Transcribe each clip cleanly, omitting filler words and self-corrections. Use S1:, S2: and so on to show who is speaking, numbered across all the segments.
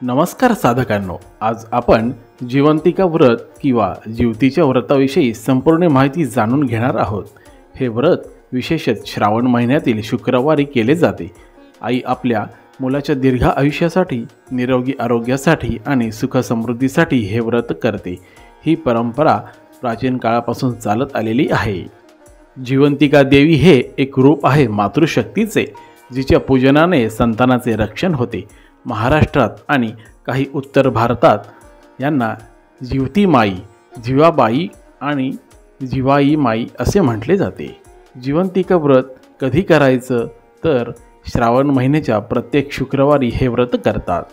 S1: नमस्कार साधकांनो, आज आपण जिवंतिका व्रत किंवा जिवतीच्या व्रताविषयी संपूर्ण माहिती जाणून घेणार आहोत। हे व्रत विशेषतः श्रावण महिन्यातील शुक्रवारी केले जाते। आई आपल्या मुलाच्या दीर्घ आयुष्यासाठी, निरोगी आरोग्यासाठी आणि सुख समृद्धीसाठी हे व्रत करते। ही परंपरा प्राचीन काळापासून चालत आलेली आहे। जिवंतिका देवी हे एक रूप आहे मातृशक्तीचे, जिच्या पूजनाने संतानाचे रक्षण होते। महाराष्ट्रात आणि काही उत्तर भारतात यांना जिवती माई, जिवाबाई आणि जिवाई माई असे म्हटले जाते। जिवंतिका व्रत कधी करायचं तर श्रावण महिन्याच्या प्रत्येक शुक्रवारी हे व्रत करतात।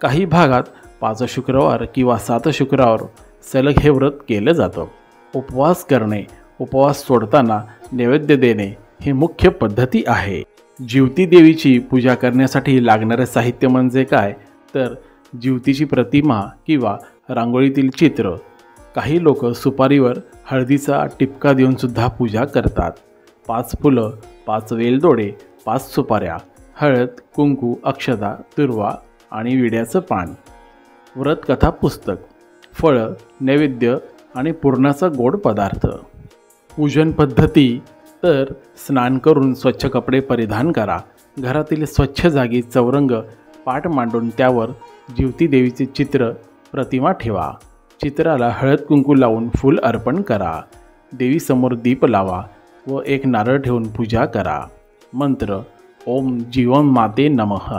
S1: काही भागात 5 शुक्रवार किंवा 7 शुक्रवार सलग हे व्रत केलं जातं। उपवास करणे, उपवास सोडताना नैवेद्य देणे ही मुख्य पद्धती आहे। जिवती देवीची पूजा करण्यासाठी लागणारे साहित्य म्हणजे काय तर जिवतीची प्रतिमा किंवा रांगोळीतील चित्र। काही लोक सुपारीवर हळदीचा टिपका देऊन सुद्धा पूजा करतात। 5 फुलं, 5 वेलदोडे, 5 सुपाऱ्या, हळद, कुंकू, अक्षता, तुर्वा आणि विड्याचं पान, व्रतकथा पुस्तक, फळं, नैवेद्य आणि पुरणाचा गोड पदार्थ। पूजन पद्धती तर स्नान करून स्वच्छ कपडे परिधान करा। घरातील स्वच्छ जागी चौरंग पाट मांडून त्यावर जिवती देवीचे चित्र, प्रतिमा ठेवा। चित्राला हळद कुंकू लावून फूल अर्पण करा। देवीसमोर दीप लावा व एक नारळ ठेवून पूजा करा। मंत्र ओम जीवन माते नमः।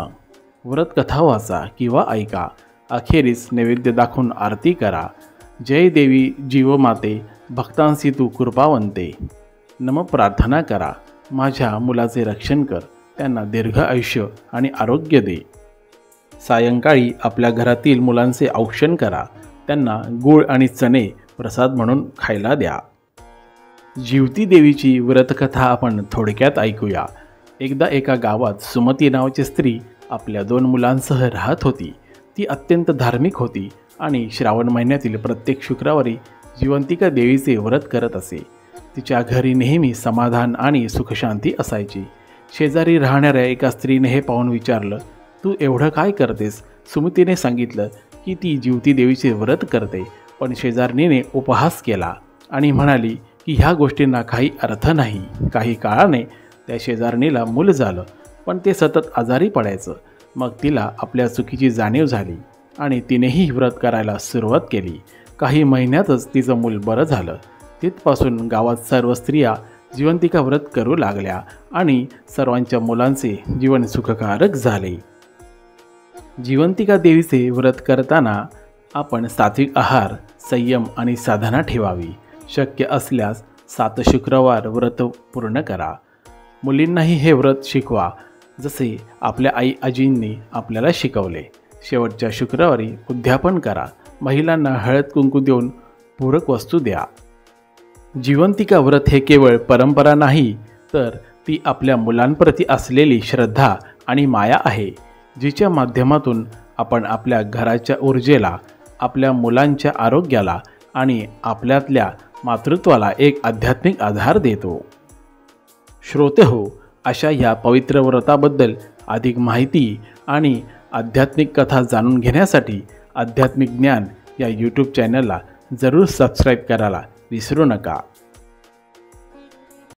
S1: व्रतकथा वाचा किंवा ऐका। अखेरीस नैवेद्य दाखवून आरती करा। जय देवी जीवमाते, भक्तांसी तू कृपावंते। नम प्रार्थना करा, माझ्या मुलाचे रक्षण कर, त्यांना दीर्घ आयुष्य आणि आरोग्य दे। सायंकाळी आपल्या घरातील मुलांचे औक्षण करा, त्यांना गूळ आणि चणे प्रसाद म्हणून खायला द्या। जिवती देवीची व्रतकथा आपण थोडक्यात ऐकूया। एकदा एका गावात सुमती नावाची स्त्री आपल्या 2 मुलांसह राहत होती। ती अत्यंत धार्मिक होती आणि श्रावण महिन्यातील प्रत्येक शुक्रवारी जिवंतिका देवीचे व्रत करत असे। तिच्या घरी नेहमी समाधान आणि सुखशांती असायची। शेजारी राहणाऱ्या एका स्त्रीने हे पाहून विचारलं, तू एवढं काय करतेस? सुमतीने सांगितलं की ती जिवती देवीचे व्रत करते, पण शेजारणीने उपहास केला आणि म्हणाली की ह्या गोष्टींना काही अर्थ नाही। काही काळाने त्या शेजारणीला मूल झालं, पण ते सतत आजारी पडायचं। मग तिला आपल्या चुकीची जाणीव झाली आणि तिनेही व्रत करायला सुरुवात केली। काही महिन्यातच तिचं मूल बरं झालं। तिथपासून गावात सर्व स्त्रिया जिवंतिका व्रत करू लागल्या आणि सर्वांच्या मुलांचे जीवन सुखकारक झाले। जिवंतिका देवीचे व्रत करताना आपण सात्विक आहार, संयम आणि साधना ठेवावी। शक्य असल्यास 7 शुक्रवार व्रत पूर्ण करा। मुलींनाही हे व्रत शिकवा, जसे आपल्या आई आजींनी आपल्याला शिकवले। शेवटच्या शुक्रवारी उद्यापन करा। महिलांना हळद कुंकू देऊन पूरक वस्तू द्या। जिवंतिका व्रत हे केवळ परंपरा नाही, तर ती आपल्या मुलांप्रती असलेली श्रद्धा आणि माया आहे, जिच्या माध्यमातून आपण आपल्या घराच्या ऊर्जेला, आपल्या मुलांच्या आरोग्याला आणि आपल्यातल्या मातृत्वाला एक आध्यात्मिक आधार देतो। श्रोतेहो, अशा या पवित्र व्रताबद्दल अधिक माहिती आणि आध्यात्मिक कथा जाणून घेण्यासाठी आध्यात्मिक ज्ञान या यूट्यूब चॅनलला जरूर सबस्क्राईब करायला विसरू नका।